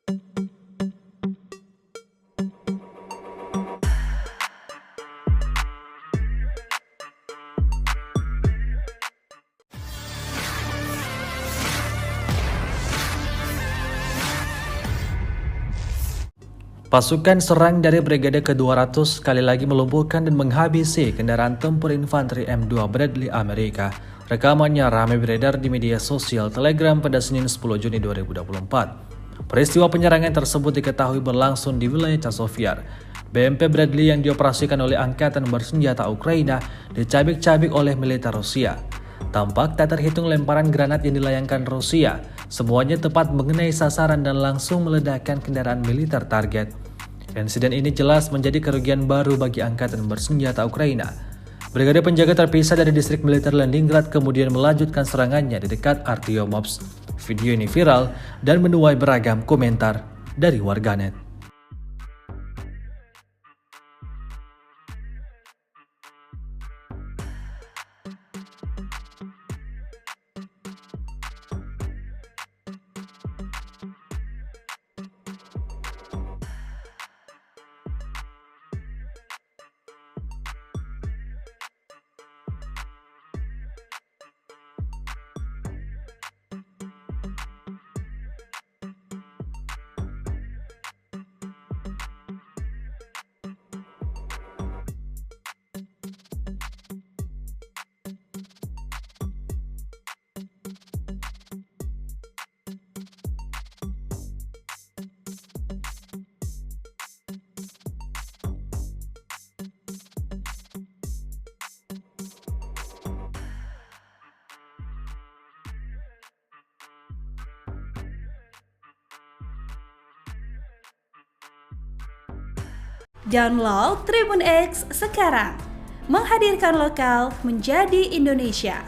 Pasukan serang dari Brigade ke-200 sekali lagi melumpuhkan dan menghabisi kendaraan tempur infanteri M2 Bradley Amerika. Rekamannya ramai beredar di media sosial Telegram pada Senin 10 Juni 2024. Peristiwa penyerangan tersebut diketahui berlangsung di wilayah Chasovyar. BMP Bradley yang dioperasikan oleh Angkatan Bersenjata Ukraina dicabik-cabik oleh militer Rusia. Tampak tak terhitung lemparan granat yang dilayangkan Rusia. Semuanya tepat mengenai sasaran dan langsung meledakkan kendaraan militer target. Insiden ini jelas menjadi kerugian baru bagi Angkatan Bersenjata Ukraina. Brigade penjaga terpisah dari distrik militer Leningrad kemudian melanjutkan serangannya di dekat Artyomovsk. Video ini viral dan menuai beragam komentar dari warganet. Download Tribun X sekarang, menghadirkan lokal menjadi Indonesia.